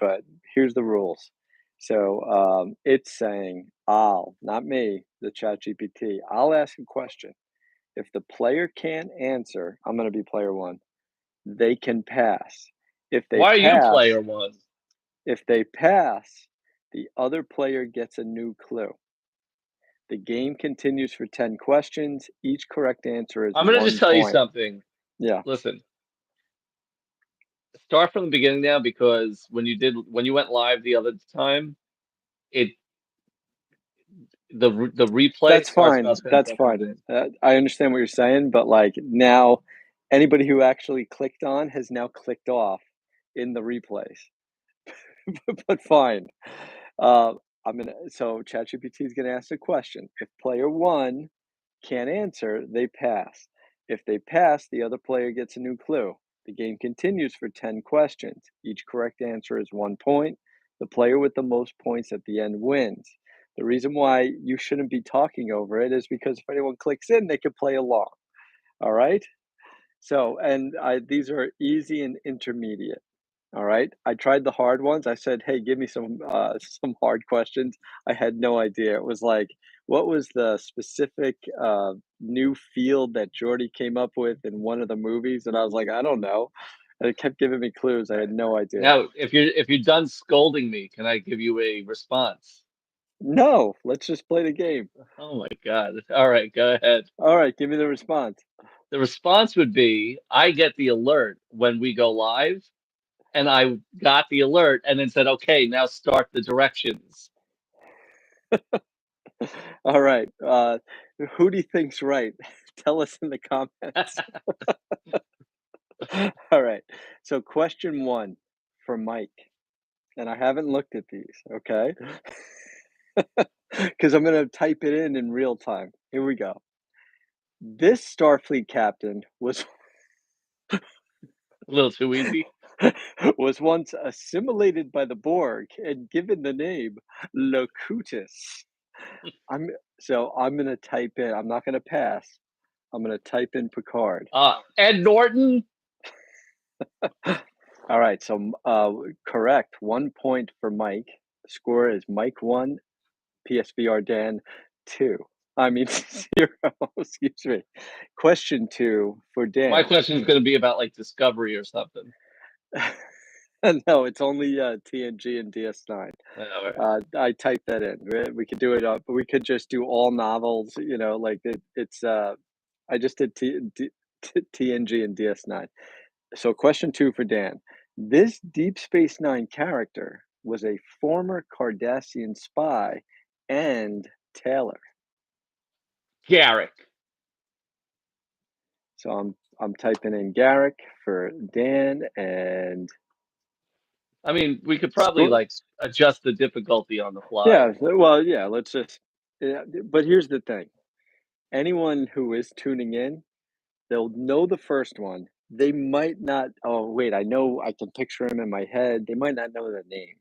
but here's the rules. So it's saying not me, the chat GPT, I'll ask a question. If the player can't answer, I'm going to be player one. They can pass. If they Why are you pass, player one? if they pass, the other player gets a new clue. The game continues for 10 questions. Each correct answer is I'm gonna just 1 tell you point. something. Yeah, Listen, start from the beginning now because when you went live the other time, it the replay that's starts fine. about 10 That's seconds fine. in. I understand what you're saying, but like now, anybody who actually clicked on has now clicked off in the replays. But fine. Uh, so ChatGPT is gonna ask a question. If player one can't answer, they pass. If they pass, the other player gets a new clue. The game continues for 10 questions. Each correct answer is 1 point. The player with the most points at the end wins. The reason why you shouldn't be talking over it is because if anyone clicks in, they can play along. All right. So, these are easy and intermediate. All right. I tried the hard ones. I said, "Hey, give me some hard questions." I had no idea. It was like, what was the specific new field that Jordy came up with in one of the movies? And I was like, I don't know. And it kept giving me clues. I All right. had no idea. Now, if you're done scolding me, can I give you a response? No, let's just play the game. Oh my God. All right, go ahead. All right, give me the response. The response would be I get the alert when we go live, and I got the alert and then said, okay, now start the directions. All right. Who do you think's right? Tell us in the comments. All right. So, question one for Mike, and I haven't looked at these, okay? Because I'm going to type it in real time. Here we go. This Starfleet captain was A little too easy. was once assimilated by the Borg and given the name Locutus. I'm I'm going to type in. I'm not going to pass. I'm going to type in Picard. Ed Norton. All right, so correct. 1 point for Mike. Score is Mike 1, PSVR Dan 2. I mean 0. Excuse me. Question 2 for My Dan. question is going to be about like Discovery or something. No, it's only TNG and DS9. All right. I typed that in. We could do it up. We could just do all novels. Like it's. I just did TNG and DS9. So, question 2 for Dan. This Deep Space Nine character was a former Cardassian spy and tailor. Garrick. So I'm typing in Garrick for Dan and I mean, we could probably score. like adjust the difficulty on the fly. Yeah, well, yeah. Let's just. Yeah, but here's the thing: anyone who is tuning in, they'll know the first one. They might not. Oh, wait! I know. I can picture him in my head. They might not know the name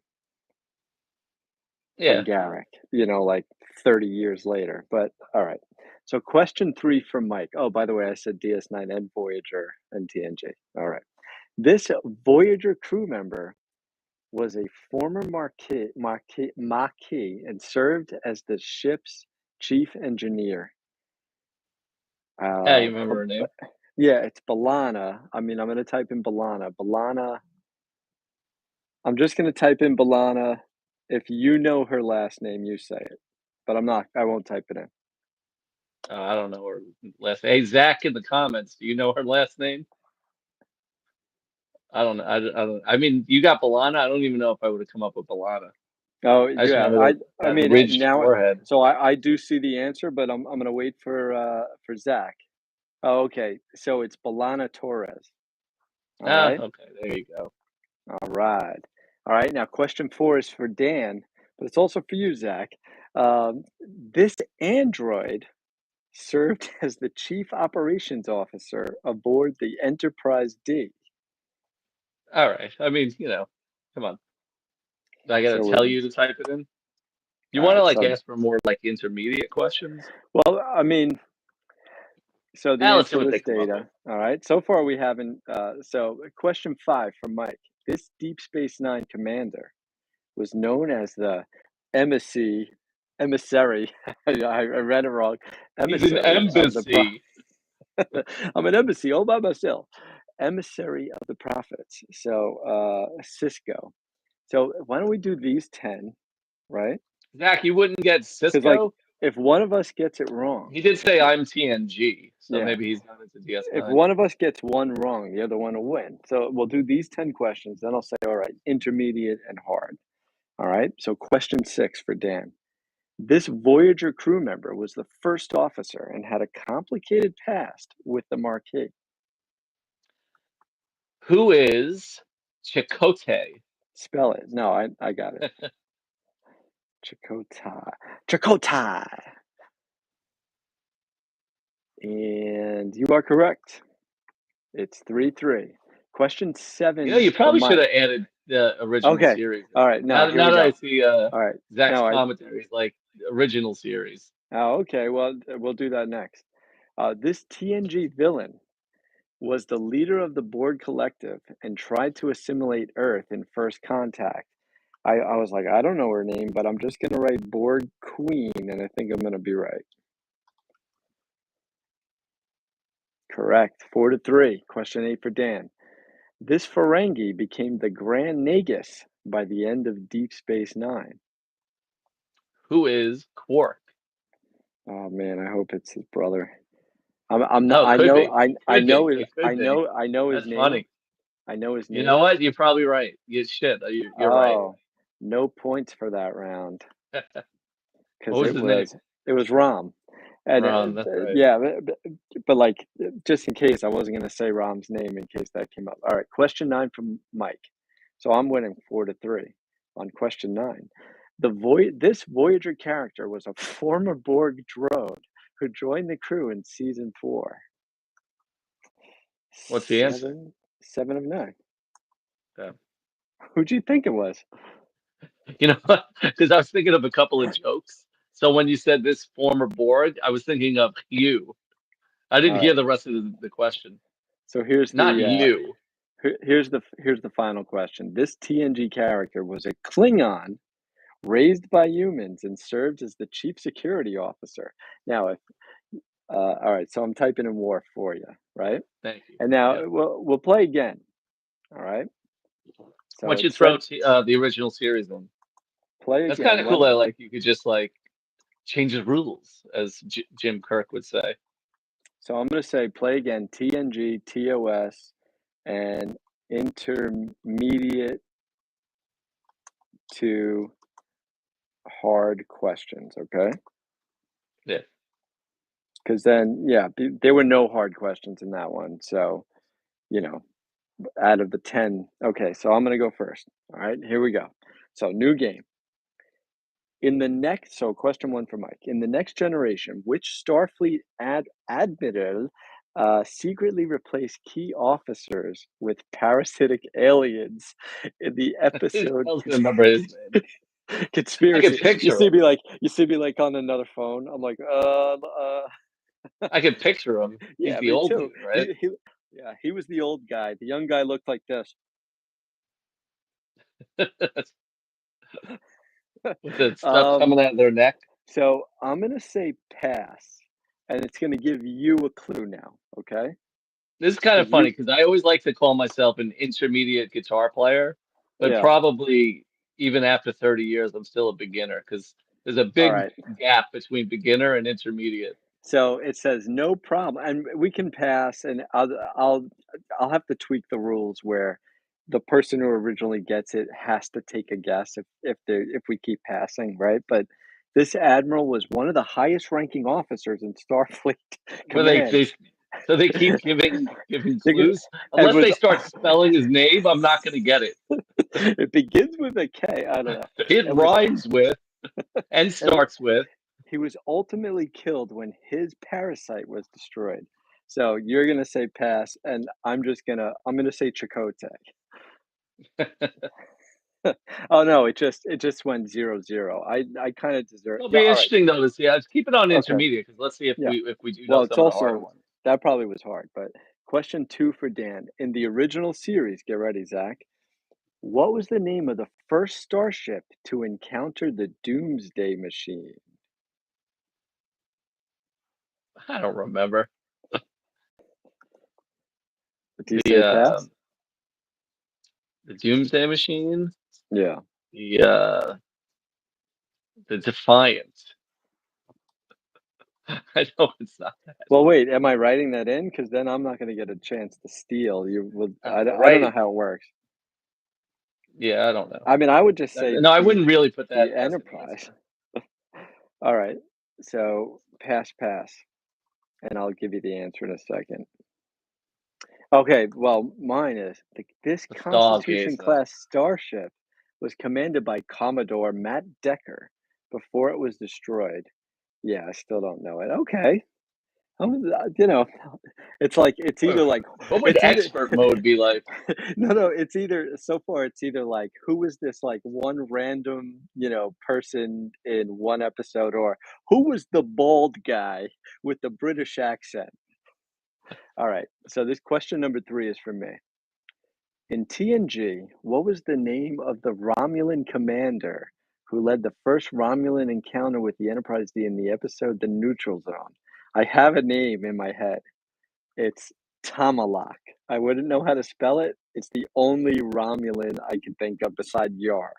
Yeah. of Garrick, like 30 years later. But all right. So, question 3 from Mike. Oh, by the way, I said DS9 and Voyager and TNG. All right. This Voyager crew member was a former Maquis and served as the ship's chief engineer. Yeah, you Uh, remember her name? yeah, it's B'Elanna. I mean, I'm going to type in B'Elanna. B'Elanna. I'm just going to type in B'Elanna. If you know her last name, you say it. But I won't type it in. I don't know her last name. Hey, Zach in the comments, do you know her last name? I don't know. I mean, you got Balana. I don't even know if I would have come up with Balana. Oh, I just yeah. remember I that mean, ridged now, forehead. so I do see the answer, but I'm going to wait for Zach. Oh, okay. So it's B'Elanna Torres. All right. Okay, there you go. All right. All right. Now, question 4 is for Dan, but it's also for you, Zach. This android served as the chief operations officer aboard the Enterprise D. All right. I mean, come on. I got to So, tell you to type it in. You all want to right. like ask for more like intermediate questions? Well, I mean, so the Let's see answer what they was come up with. data. All right. So far, we haven't. So, question 5 from Mike. This Deep Space Nine commander was known as the emissary. I read it wrong. He's an Emissary of the embassy. I'm an embassy all by myself. Emissary of the prophets. So Cisco. So why don't we do these 10, right? Zach, you wouldn't get Because like Cisco? if one of us gets it wrong, He did say I'm TNG, so yeah. maybe he's not into If DS9. one of us gets one wrong, the other one will win. So we'll do these 10 questions. Then I'll say, all right, intermediate and hard. All right. So question 6 for Dan. This Voyager crew member was the first officer and had a complicated past with the Marquis. Who is Chakotay? Spell it. No, I got it. Chakotay. Chakotay. And you are correct. It's 3-3. Question 7 You know, you for probably should Mike. have added the original Okay. series. All right. Now, Now, here now we that I go. see All right. Zach's Now, commentaries, like original series. oh, okay. Well, we'll do that next. This TNG villain was the leader of the Borg Collective and tried to assimilate Earth in First Contact. I was like, I don't know her name, but I'm just going to write Borg Queen, and I think I'm going to be right. Correct. 4-3. Question 8 for Dan. This Ferengi became the Grand Nagus by the end of Deep Space Nine. Who is Quark? Oh man, I hope it's his brother. I'm not, No, it I could know be. I Could be. know his It could be. I know his That's name. funny. I know his You know name. what? You're probably right. You should. You're right. Oh, no points for that round What because was his name? it was Rom, and Ron. That's right. yeah, but like just in case I wasn't going to say Rom's name in case that came up. All right, question 9 from Mike. So I'm winning 4-3 on question 9. This Voyager character was a former Borg droid who joined the crew in season 4. What's the answer? 7 of 9. Yeah. Who'd you think it was? You know, because I was thinking of a couple of jokes. So when you said this former Borg, I was thinking of you. I didn't All hear right. the rest of the question. So here's Not the you. here's the final question. This TNG character was a Klingon raised by humans and served as the chief security officer. Now, if all right, so I'm typing in war for you, right? Thank you. And now Yep. we'll play again. All right. Why So don't you it throw said the original series in? play That's kind again. of cool. I like you could just like change the rules, as Jim Kirk would say. So I'm going to say play again. TNG, TOS, and intermediate to hard questions. Okay. Yeah. Because then, yeah, there were no hard questions in that one. So, you know, out of the 10, okay, so I'm going to go first. All right, here we go. So, new game. So question 1 for Mike. In the next generation, which Starfleet admiral secretly replaced key officers with parasitic aliens in the I episode was gonna remember his name. I could Conspiracy? picture him. You see me like on another phone. I'm like, I could picture him. He's yeah, the me old too. dude, right? Yeah, he was the old guy. The young guy looked like this. With the stuff Um, coming out of their neck. so I'm gonna say pass, and it's gonna give you a clue now, okay? This is kind of Because you, funny because I always like to call myself an intermediate guitar player, but yeah. probably even after 30 years, I'm still a beginner because there's a All big right. gap between beginner and intermediate. So it says no problem, and we can pass, and I'll have to tweak the rules where the person who originally gets it has to take a guess if we keep passing, right? But this admiral was one of the highest ranking officers in Starfleet Where Command. so they keep giving They get- clues. and Unless was they start spelling his name, I'm not going to get it. it begins with a K. I don't know. It It was rhymes with and it, wa- starts with. he was ultimately killed when his parasite was destroyed. So you're gonna say pass, and I'm gonna say Chakotay. Oh no, it just went 0-0. I kind of deserve. It'll Yeah, be all right. interesting though to see. Let's keep it on Okay. intermediate because let's see Yeah. if we do know Well, it's some of the harder also ones. that probably was hard, but question 2 for Dan. In the original series, get ready, Zach. What was the name of the first starship to encounter the Doomsday Machine? I don't remember. Do you The, say pass? the Doomsday Machine? Yeah. The, the Defiant. I know it's not that. Well, wait, am I writing that in? Because then I'm not gonna get a chance to steal. You will I don't know Right. how it works. Yeah, I don't know. I mean, I would just say No, I wouldn't really put that the as an Enterprise. answer. Alright, so pass, and I'll give you the answer in a second. Okay, well, mine is this The Constitution Stargazer. class starship was commanded by Commodore Matt Decker before it was destroyed. Yeah, I still don't know it. Okay. You know, it's like it's What either like what would it's either expert mode be like? no, it's either so far it's either like who was this like one random, person in one episode or who was the bald guy with the British accent? All right. So this question number 3 is for me. In TNG, what was the name of the Romulan commander who led the first Romulan encounter with the Enterprise D in the episode The Neutral Zone? I have a name in my head. It's Tomalak. I wouldn't know how to spell it. It's the only Romulan I can think of beside Yar.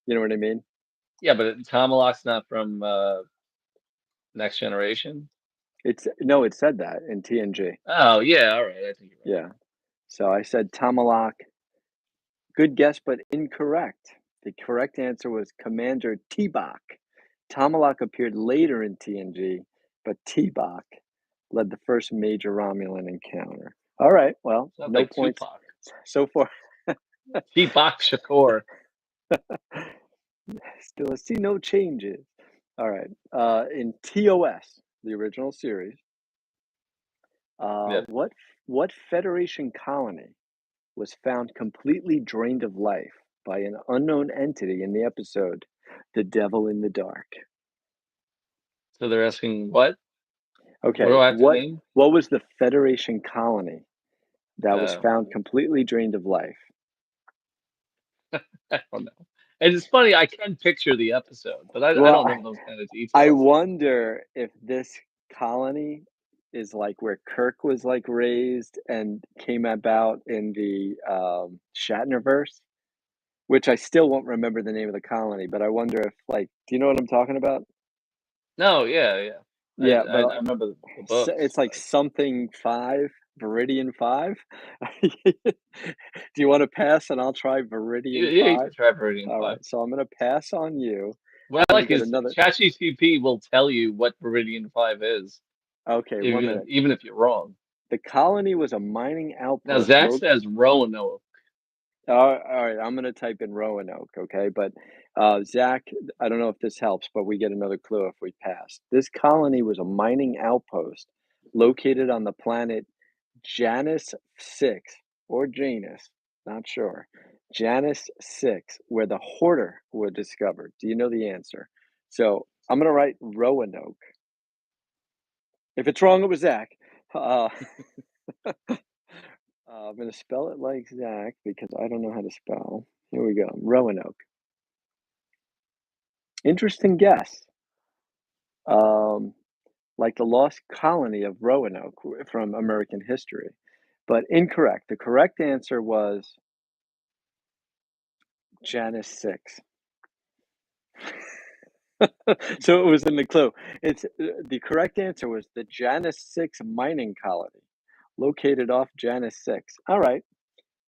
You know what I mean? Yeah, but Tomalak's not from Next Generation. It's no, it said that in TNG. Oh yeah, all right. I think you're right. Yeah. So I said Tomalak. Good guess, but incorrect. The correct answer was Commander Tebok. Tomalak appeared later in TNG, but Tebok led the first major Romulan encounter. All right, well, Sounds no like points Tupac. so far. Tupac Shakur. Still see no changes. All right. In TOS, the original series, Yeah. what Federation colony was found completely drained of life by an unknown entity in the episode "The Devil in the Dark"? So they're asking what? What Okay, do I have to what name? what was the Federation colony that was Uh, found completely drained of life? I don't know. And it's funny, I can picture the episode, but I Well, don't know those kind of I details. wonder if this colony is like where Kirk was like raised and came about in the Shatnerverse, which I still won't remember the name of the colony, but I wonder if like, do you know what I'm talking about? No, yeah, yeah. Yeah, I but remember the it's books, like but something 5, Viridian 5. Do you want to pass and I'll try Viridian yeah, you 5? can try Viridian All 5. right, so I'm gonna pass on you. What I I'm gonna like get is another. ChatGPT will tell you what Viridian 5 is, Okay, 1 minute. even if you're wrong. The colony was a mining Now outpost. Zach says Roanoke. All right, I'm gonna type in Roanoke, okay? But Zach, I don't know if this helps, but we get another clue if we pass. This colony was a mining outpost located on the planet Janus 6 or Janus, not sure. Janus 6, where the Hoarder were discovered. Do you know the answer? So I'm gonna write Roanoke. If it's wrong, it was Zach. Uh, I'm gonna spell it like Zach because I don't know how to spell. Here we go. Roanoke. Interesting guess. Um, like the lost colony of Roanoke from American history, but incorrect. The correct answer was Janus 6. So it was in the clue. It's the correct answer was the Janus 6 mining colony located off Janus 6. All right.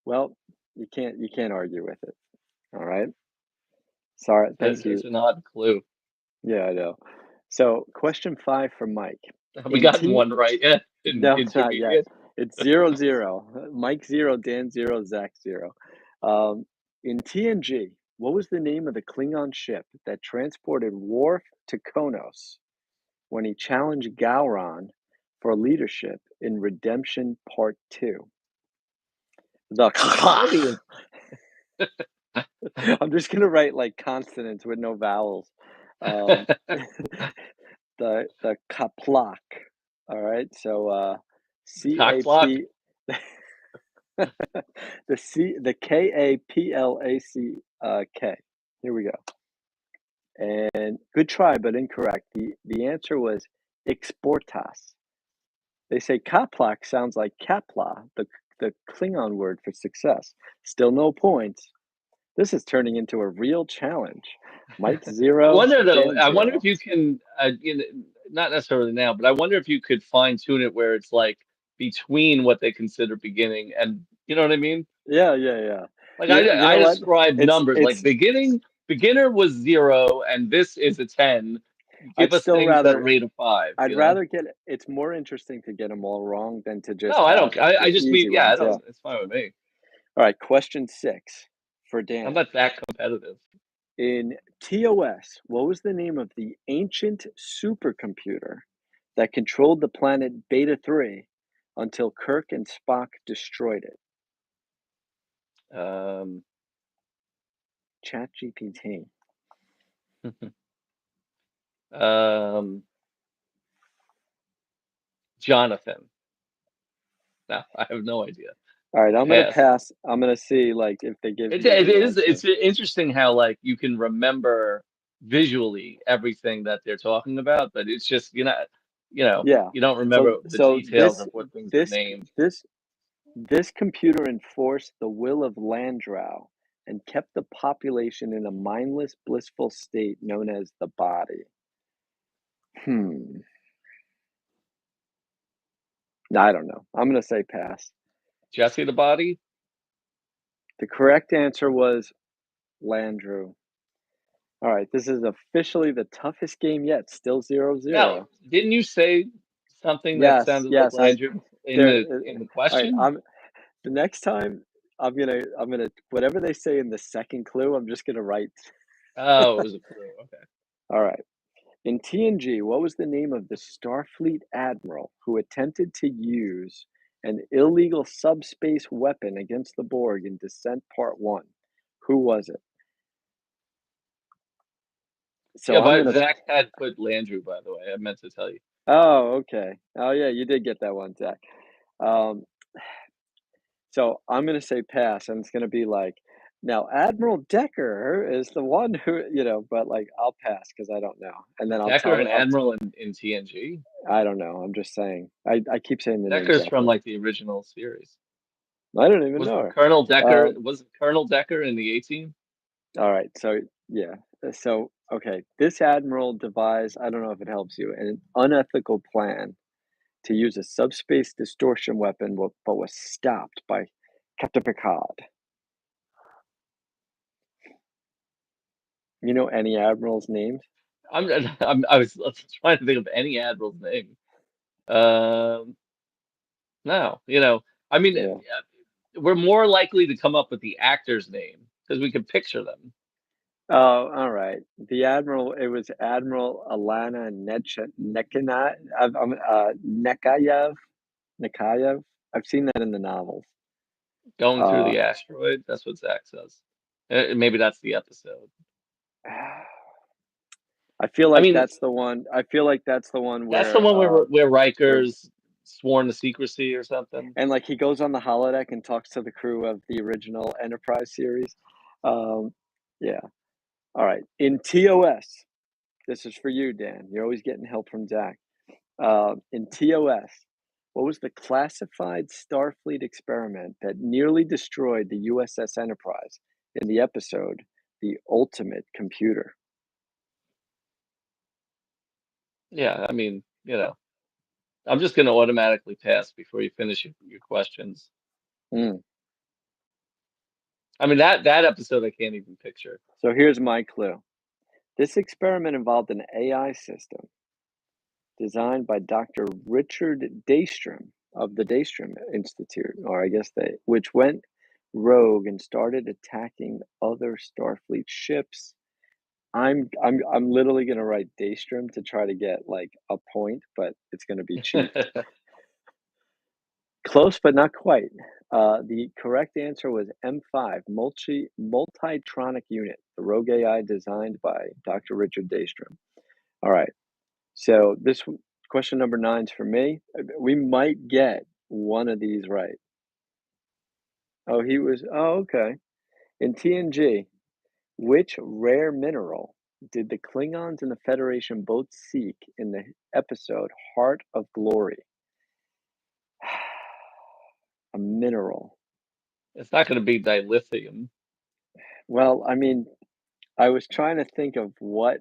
Well, you can't argue with it. All right. Sorry. Thank It's you. an odd clue. Yeah, I know. So, question 5 for Mike. Have we In gotten T one right yet in No, not yet. intermediate? It's 0-0. Mike 0, Dan 0, Zach 0. In TNG, what was the name of the Klingon ship that transported Worf to Konos when he challenged Gowron for leadership in Redemption Part 2? The What even? I'm just gonna write like consonants with no vowels. Um, the Kaplak. All right, so Cock block? CAP. The Kaplac K. Here we go. And good try, but incorrect. The answer was exportas. They say Kaplak sounds like Kapla, the Klingon word for success. Still no points. This is turning into a real challenge. Mike I 0, wonder though. Dan I wonder if 0. you can, not necessarily now, but I wonder if you could fine tune it where it's like between what they consider beginning and, you know what I mean? Yeah, yeah, yeah. Like You I know what? describe It's numbers like it's beginner was 0 and this is a 10. Give I'd us still things that rather rate a 5, I'd you know? rather get it's more interesting to get them all wrong than to just No, I have don't. I the just mean, easy yeah, I ones. Yeah. don't. It's fine with me. All right, question 6 for I'm Dan. not that competitive. In TOS, what was the name of the ancient supercomputer that controlled the planet Beta 3 until Kirk and Spock destroyed it? Um, ChatGPT. um, Jonathan. No, I have no idea. All right, I'm gonna Pass. pass. I'm gonna see like if they give me It the is. answer. It's interesting how like you can remember visually everything that they're talking about, but it's just Yeah. you don't So remember the so details this of what things are this named. this this computer enforced the will of Landau and kept the population in a mindless, blissful state known as the body. Hmm. I don't know. I'm gonna say pass. Jesse the Body? The correct answer was Landrew. All right, this is officially the toughest game yet. Still 0-0. Now, didn't you say something that Yes, sounded like yes. I Landry there. in the All right. question? The next time I'm gonna whatever they say in the second clue. I'm just gonna write. Oh, it was a clue. Okay. All right. In TNG, what was the name of the Starfleet admiral who attempted to use an illegal subspace weapon against the Borg in Descent Part 1? Who was it? Yeah, So I'm but gonna. Zach had put Landry, by the way. I meant to tell you. Oh, okay. Oh, yeah, you did get that one, Zach. Um, so I'm gonna say pass, and it's gonna be like, now Admiral Decker is the one who, but like I'll pass because I don't know, and then Decker and Admiral in TNG. I don't know. I'm just saying. I keep saying the name Decker's from Decker. like the original series. I don't even Was know her. Colonel Decker Um, was Colonel Decker in the 18? all right. So yeah. So okay. This admiral devised. I don't know if it helps you. An unethical plan to use a subspace distortion weapon, but was stopped by Captain Picard. You know any admirals' names? I'm, I was trying to think of any admiral's name. Um, no, I mean, Yeah. we're more likely to come up with the actor's name because we can picture them. Oh, all right. The admiral. It was Admiral Alana Nekayev. Nekayev. I've seen that in the novels. Going through Uh, the asteroid. That's what Zach says. Maybe that's the episode. I feel I like mean, that's the one. I feel like that's the one that's the one where where Riker's sworn to secrecy or something. and like he goes on the holodeck and talks to the crew of the original Enterprise series. Um, yeah. All right. In TOS, this is for you, Dan. You're always getting help from Zach. In TOS, what was the classified Starfleet experiment that nearly destroyed the USS Enterprise in the episode "The Ultimate Computer"? Yeah, I mean, I'm just going to automatically pass before you finish your questions. Mm. I mean, that episode I can't even picture. So here's my clue. This experiment involved an AI system designed by Dr. Richard Daystrom of the Daystrom Institute, or I guess which went rogue and started attacking other Starfleet ships. I'm literally gonna write Daystrom to try to get like a point, but it's gonna be cheap. Close, but not quite. The correct answer was M5, Multitronic Unit, the rogue AI designed by Dr. Richard Daystrom. All right. So question number 9 is for me. We might get one of these right. Oh, he was. Oh, okay. In TNG, which rare mineral did the Klingons and the Federation both seek in the episode Heart of Glory? A mineral. It's not going to be dilithium. Well, I mean, I was trying to think of what.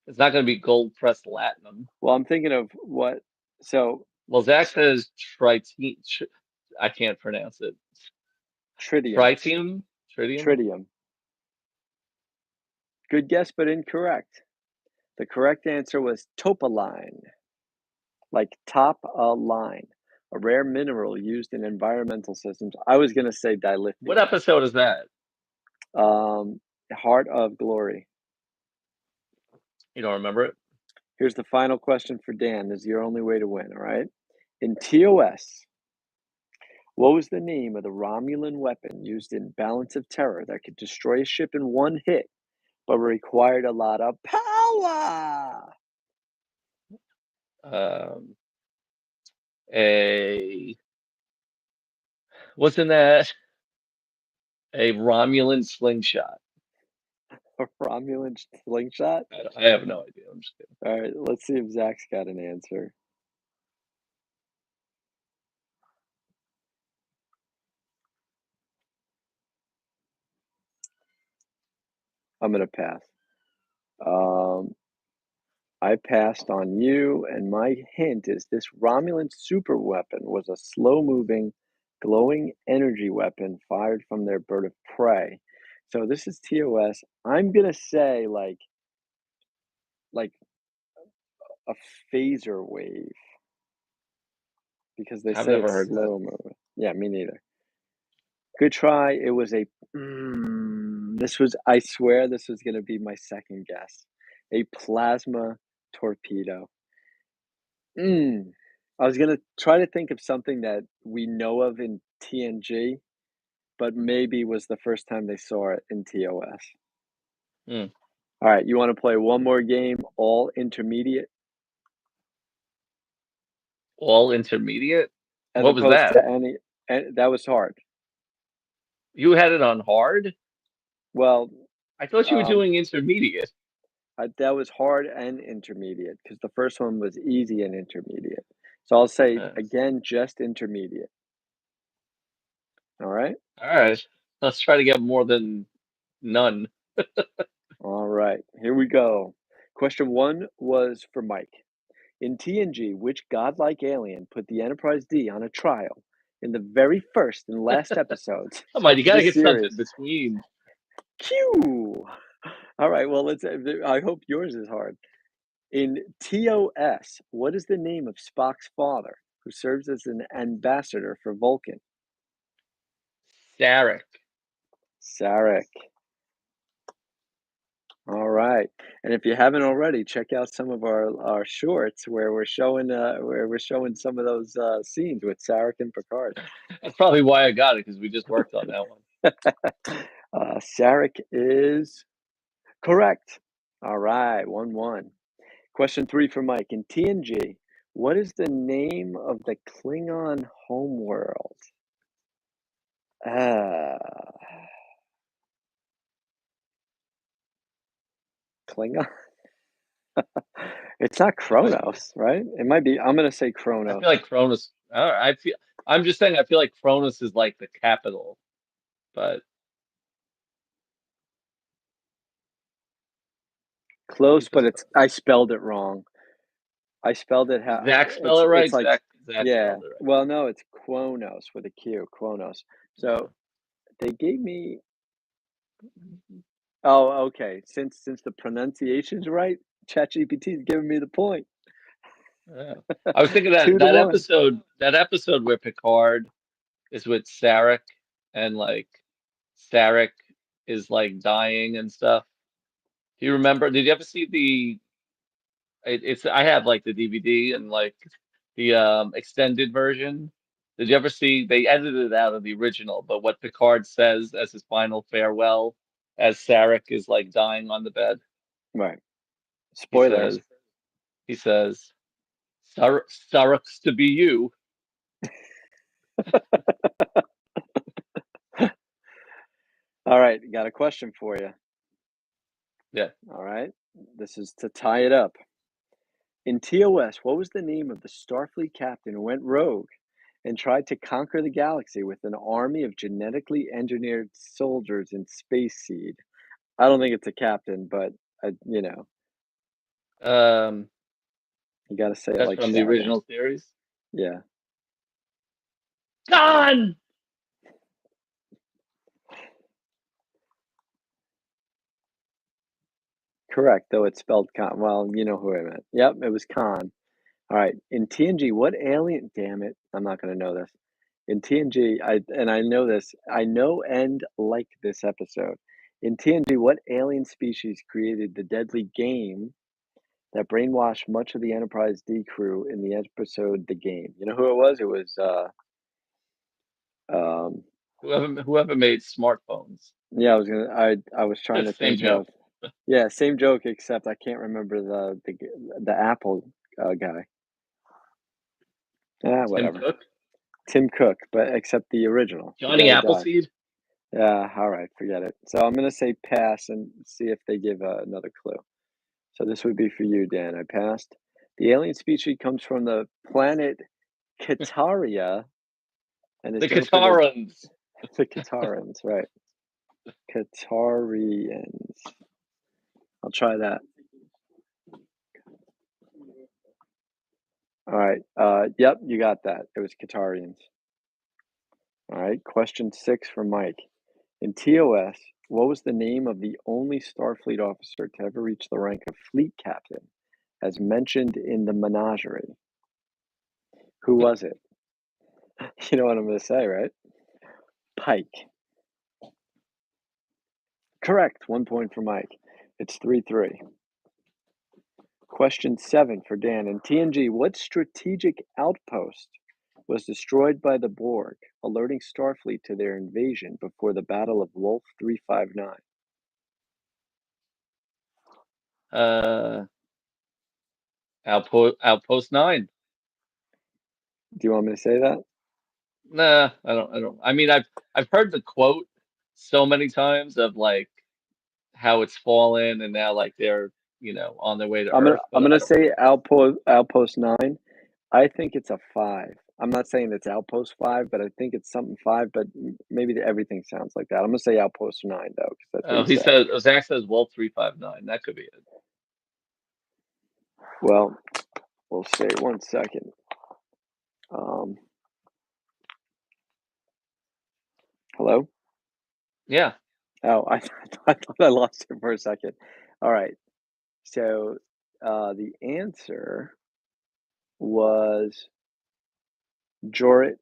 It's not going to be gold pressed latinum. Well, I'm thinking of what. So, Well, Zach says tritium. I can't pronounce it. tritium. Tritium? Tritium? Tritium. Good guess, but incorrect. The correct answer was topaline, like top a line, a rare mineral used in environmental systems. I was going to say What dilithium. episode is that? Heart of Glory. You don't remember it? Here's the final question for Dan. This is your only way to win, all right? In TOS, what was the name of the Romulan weapon used in Balance of Terror that could destroy a ship in one hit, but required a lot of power? Um, a wasn't that a Romulan slingshot? A Romulan slingshot? I have no idea. I'm just kidding. All right, let's see if Zach's got an answer. I'm going to pass. I passed on you, and my hint is this Romulan super weapon was a slow-moving, glowing energy weapon fired from their bird of prey. So this is TOS. I'm gonna say like a phaser wave because they I've say never it's heard that. slow moving. Yeah, me neither. Good try. It was a. This was. I swear this was gonna be my second guess. A plasma torpedo. Mm. I was gonna try to think of something that we know of in TNG, but maybe was the first time they saw it in TOS. Hmm. All right, you want to play one more game, all intermediate, All intermediate? as What was opposed that? to any. And that was hard. You had it on hard? Well, I thought you were um, doing intermediate. that was hard and intermediate because the first one was easy and intermediate. So I'll say Yes. again, just intermediate. All right. All right. Let's try to get more than none. All right. Here we go. Question one was for Mike. In TNG, which godlike alien put the Enterprise D on a trial in the very first and last episodes Come on, of you got to this get something series? between. Q. All right, well, let's. I hope yours is hard. In TOS, what is the name of Spock's father, who serves as an ambassador for Vulcan? Sarek. Sarek. All right, and if you haven't already, check out some of our shorts where we're showing some of those scenes with Sarek and Picard. That's probably why I got it because we just worked on that one. Sarek is correct. All right, 1-1. Question three for Mike. In TNG, what is the name of the Klingon homeworld? Uh, Klingon? It's not What? Kronos, right? It might be. I'm going to say I Kronos. feel like Cronus. I feel. I'm just saying. I feel like Cronus is like the capital, but I Close, think but that's it's. right. I spelled it wrong. I spelled it how Zach spell it it's right. like, Zach yeah. spelled it Well, no, it's Kronos with a Q, Kronos. right. So they gave me. Oh, okay. Since the pronunciation's right, ChatGPT is giving me the point. Yeah. I was thinking that Two to one. that episode where Picard is with Sarek and like Sarek is like dying and stuff. Do you remember? Did you ever see the it's I have like the DVD and like the extended version. Did you ever see they edited it out of the original, but what Picard says as his final farewell as Sarek is like dying on the bed? Right. He Spoilers. says he says Sarek's to be you. All right, got a question for you. Yeah. All right, this is to tie it up. In TOS, what was the name of the Starfleet captain who went rogue and tried to conquer the galaxy with an army of genetically engineered soldiers in Space Seed? I don't think it's a captain, but I, Um, you got to say it that's like from the Saga. original series. Yeah, Gone. correct. Though it's spelled Khan. Well, you know who I meant. Yep, it was Khan. All right. In TNG, what alien? Damn it, I'm not going to know this. In TNG, I know this. I know and like this episode. In TNG, what alien species created the deadly game that brainwashed much of the Enterprise D crew in the episode The Game? You know who it was? It was um Whoever made smartphones. yeah, I was trying to Same think joke. of yeah, same joke except I can't remember the Apple guy. Yeah, Tim whatever. Cook. Tim Cook, but except the original, the guy Johnny who died. Appleseed. Yeah, all right, forget it. So I'm gonna say pass and see if they give another clue. So this would be for you, Dan. I passed. The alien species comes from the planet Kataria and is The known for their Katarans. the Katarans, right? Katarians. I'll try that. All right. Yep, you got that. It was Katarians. All right. Question 6 for Mike. In TOS, what was the name of the only Starfleet officer to ever reach the rank of fleet captain, as mentioned in the Menagerie? Who was it? You know what I'm going to say, right? Pike. Correct. 1 point for Mike. It's 3-3. Question 7 for Dan. In TNG, what strategic outpost was destroyed by the Borg, alerting Starfleet to their invasion before the Battle of Wolf 359? Uh, Outpost 9. Do you want me to say that? Nah, I don't. I mean, I've heard the quote so many times of like how it's fallen and now like they're on their way to I'm gonna Earth, I'm but gonna I don't. say Outpost 9. I think it's a 5. I'm not saying it's Outpost 5, but I think it's something 5, but maybe everything sounds like that. I'm gonna say Outpost 9 though, because that's what Oh, he he said. says Zach says Wolf 359. That could be it. Well, we'll see. 1 second. Um, hello? Yeah. Oh, I thought I lost it for a second. All right. So the answer was Jorit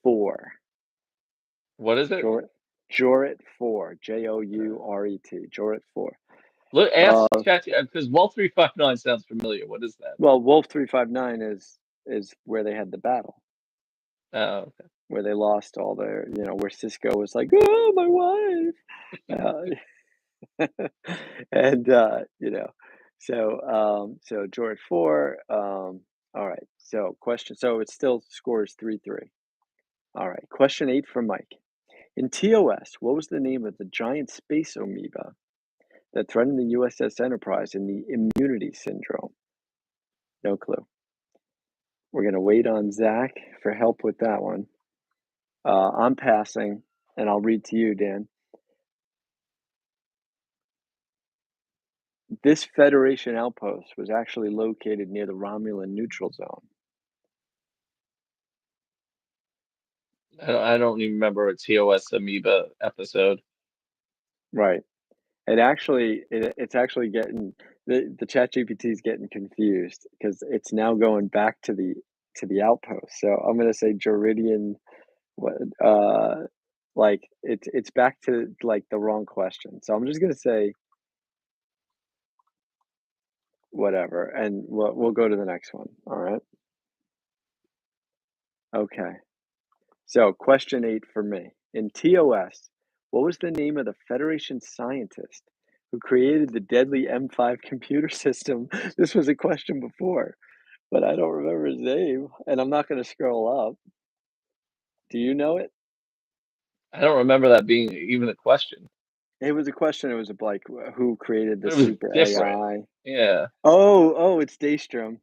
4. What is it? Jorit 4. Jouret. Jorit 4. Look, Uh, ask Chat because Wolf 359 sounds familiar. What is that? well, Wolf 359 is where they had the battle, Oh, okay. where they lost all their, where Cisco was like, "Oh, my wife," and so Jorit 4. All right. So it still scores 3-3. All right. Question 8 from Mike. In TOS, what was the name of the giant space amoeba that threatened the USS Enterprise in the Immunity Syndrome? No clue. We're going to wait on Zach for help with that one. I'm passing, and I'll read to you, Dan. This Federation outpost was actually located near the Romulan neutral zone. I don't even remember a TOS Amoeba episode. Right. It's actually getting the chat GPT is getting confused because it's now going back to the outpost. So I'm gonna say Joridian what like it's back to like the wrong question. So I'm just gonna say whatever and we'll go to the next one. All right. Okay. So question 8 for me. In TOS, what was the name of the Federation scientist who created the deadly M5 computer system? This was a question before. But I don't remember his name, and I'm not gonna scroll up. Do you know it? I don't remember that being even a question, It was a question. It was like, who created the but it was super different. AI? Yeah. Oh, it's Daystrom.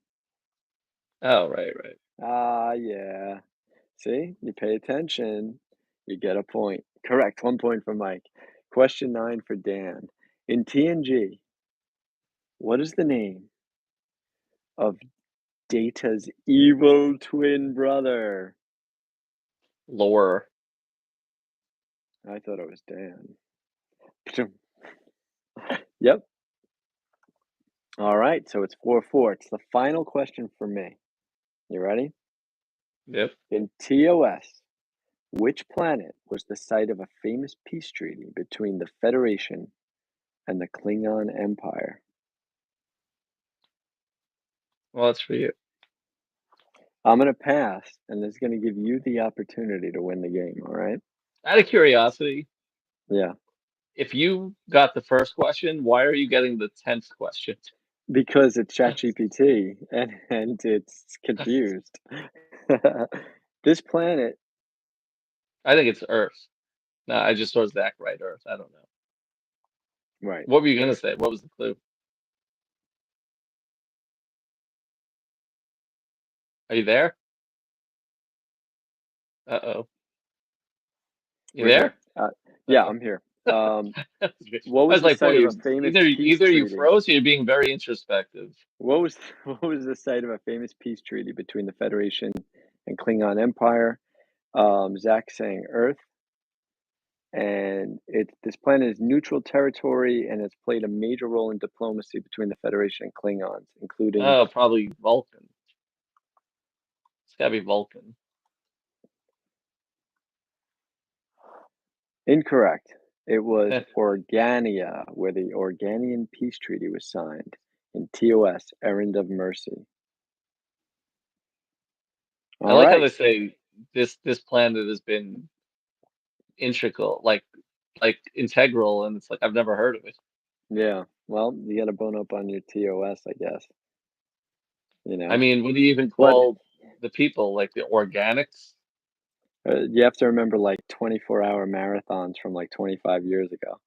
Oh, right, right. Ah, yeah. See, you pay attention, you get a point. Correct. 1 point for Mike. Question 9 for Dan. In TNG, what is the name of Data's evil twin brother? Lore. I thought it was Dan. Yep. All right. So it's 4-4. It's the final question for me. You ready? Yep. In TOS, which planet was the site of a famous peace treaty between the Federation and the Klingon Empire? Well, that's for you. I'm going to pass, and this is going to give you the opportunity to win the game. All right? Out of curiosity, Yeah. if you got the first question, why are you getting the 10th question? Because it's ChatGPT and it's confused. This planet, I think it's Earth. No, I just saw Zach right, Earth. I don't know. right. What were you gonna say? What was the clue? Are you there? Uh-oh. You We're here. there? Yeah, Uh-oh. I'm here. I What was was the like, boy, site of you're a famous peace either you treaty? froze or you're being very introspective. What was what was the site of a famous peace treaty between the Federation and Klingon Empire? Zach saying Earth, and this planet is neutral territory and has played a major role in diplomacy between the Federation and Klingons, including Oh, probably Vulcan. It's gotta be Vulcan. incorrect. It was Organia, where the Organian peace treaty was signed in TOS, Errand of Mercy. I All like how they right. say this planet has been integral, like integral, and it's like I've never heard of it. Yeah. Well, you got to bone up on your TOS, I guess. You I know, mean, what do you even but call the people? Like the organics? you have to remember like 24-hour marathons from like 25 years ago.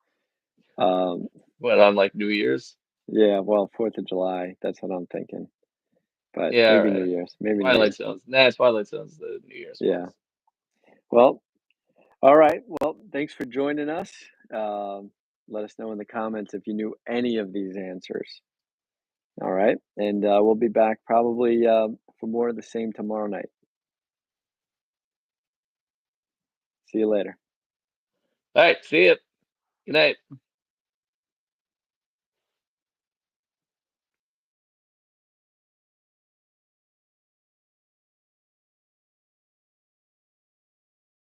Um, What, on like New Year's? yeah, well, 4th of July, that's what I'm thinking. But Yeah, all maybe New right. Year's, maybe New Twilight Year's. Zone's. Nah, Twilight Zone's the New Year's Yeah. ones. Well, all right. Well, thanks for joining us. Um, Let us know in the comments if you knew any of these answers. All right. And we'll be back probably for more of the same tomorrow night. See you later. All right, see ya. Good night.